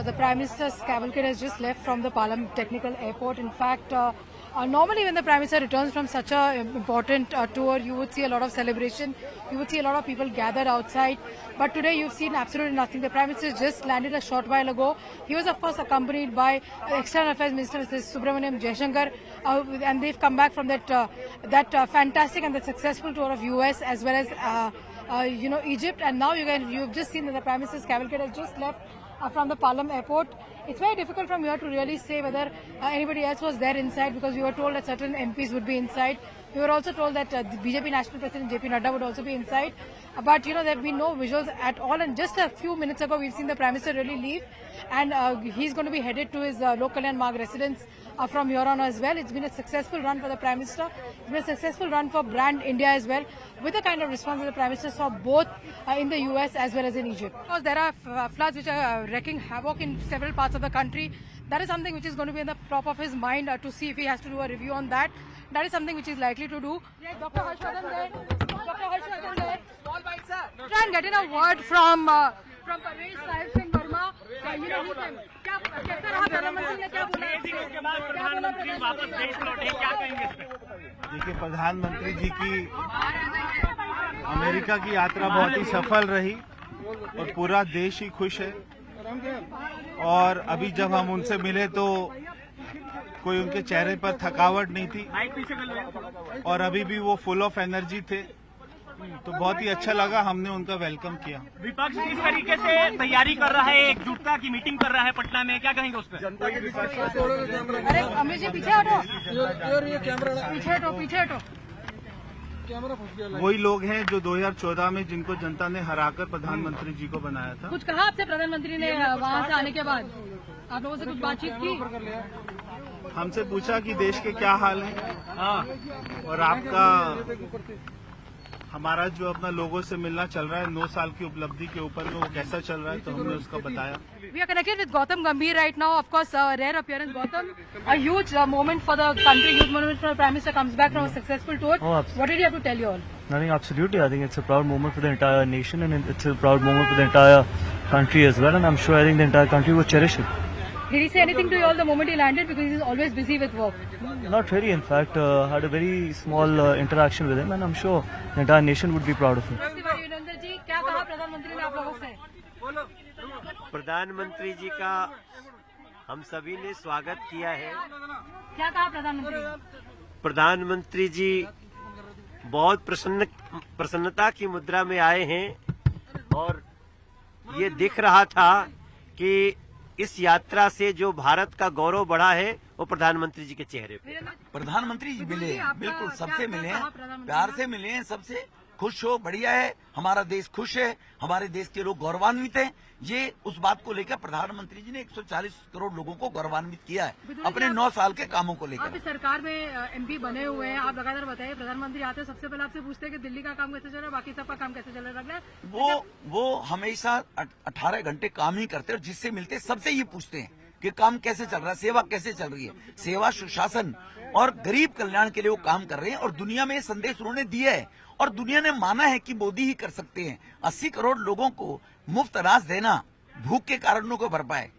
The Prime Minister's cavalcade has just left from the Parliament Technical Airport. In fact, normally when the Prime Minister returns from such a important tour, you would see a lot of celebration. You would see a lot of people gathered outside. But today you've seen absolutely nothing. The Prime Minister just landed a short while ago. He was of course accompanied by External Affairs Minister Mr. Subramaniam Jaishankar, and they've come back from that fantastic and the successful tour of US as well as Egypt. And now you've just seen that the Prime Minister's cavalcade has just left from the Parliament Airport. It's very difficult from here to really say whether anybody else was there inside, because we were told that certain MPs would be inside. We were also told that the BJP National President JP Nadda would also be inside. But there have been no visuals at all, and just a few minutes ago we've seen the Prime Minister really leave, and he's going to be headed to his Lok Kalyan Marg residence from here on as well. It's been a successful run for the Prime Minister. It's been a successful run for Brand India as well, with the kind of response that the Prime Minister saw both in the US as well as in Egypt. Because there are floods which are wreaking havoc in several parts of the country. That is something which is going to be in the top of his mind to see if he has to do a review on that. That is something which he's likely to do. Dr. Harshvardhan there. Dr. Harshvardhan there. Try and get in a word from Parvez Sahib Singh Verma. कैसा रहा प्रधानमंत्री ने क्या बोला? प्रधानमंत्री वापस देश लौटे, क्या कहेंगे इस पे? देखिए, प्रधानमंत्री जी की अमेरिका की यात्रा बहुत ही सफल रही और पूरा देश ही खुश है। और अभी जब हम उनसे मिले तो कोई उनके चेहरे पर थकावट नहीं थी और अभी भी वो फुल ऑफ एनर्जी थे, तो बहुत ही अच्छा लगा। हमने उनका वेलकम किया। विपक्ष किस तरीके से तैयारी कर रहा है, एकजुटता की मीटिंग कर रहा है पटना में, क्या कहेंगे उस पर? अरे अमित जी पीछे हटो, पीछे हटो। वही लोग हैं जो 2014 में जिनको जनता ने हराकर प्रधानमंत्री जी को बनाया था। कुछ कहा आपसे प्रधानमंत्री ने वहाँ से आने के बाद? आप लोगों से कुछ बातचीत की? हमसे पूछा कि देश के क्या हाल है और आपका हमारा जो अपना लोगों से मिलना चल रहा है 9 साल की उपलब्धि के ऊपर में, वो कैसा चल रहा है, तो हमने उसका बताया। We are connected with Gautam Gambhir right now. Of course, rare appearance, Gautam. A huge moment for the country, huge moment for the Prime Minister comes back from a successful tour. What did he have to tell you all? Nothing, absolutely. I think it's a proud moment for the entire nation, and it's a proud moment for the entire country as well. And I'm sure the entire country will cherish it. Did he say anything to you all the moment he landed? Because he's always busy with work. Not really. In fact, had a very small interaction with him, and I'm sure the entire nation would be proud of him. क्या कहा प्रधानमंत्री ने आप लोगों से? प्रधानमंत्री जी का हम सभी ने स्वागत किया है। क्या कहा प्रधानमंत्री? प्रधानमंत्री जी बहुत प्रसन्नता की मुद्रा में आए हैं और ये दिख रहा था कि इस यात्रा से जो भारत का गौरव बढ़ा है वो प्रधानमंत्री जी के चेहरे पे। प्रधानमंत्री जी मिले, बिल्कुल सबसे मिले हैं, प्यार से मिले हैं, सबसे खुश हो, बढ़िया है, हमारा देश खुश है, हमारे देश के लोग गौरवान्वित हैं। ये उस बात को लेकर प्रधानमंत्री जी ने 140 करोड़ लोगों को गौरवान्वित किया है अपने 9 साल के कामों को लेकर। आप इस सरकार में एमपी बने हुए हैं, आप लगातार बताइए, प्रधानमंत्री आते हैं सबसे पहले आपसे पूछते हैं कि दिल्ली का काम कैसे चल रहा है, बाकी सबका काम कैसे चल रहा है? वो हमेशा 18 घंटे काम ही करते हैं और जिससे मिलते सबसे ये पूछते हैं कि काम कैसे चल रहा है, सेवा कैसे चल रही है। सेवा, सुशासन और गरीब कल्याण के लिए वो काम कर रहे हैं और दुनिया में ये संदेश उन्होंने दिया है और दुनिया ने माना है कि मोदी ही कर सकते हैं 80 करोड़ लोगों को मुफ्त अनाज देना, भूख के कारणों को भरपाए।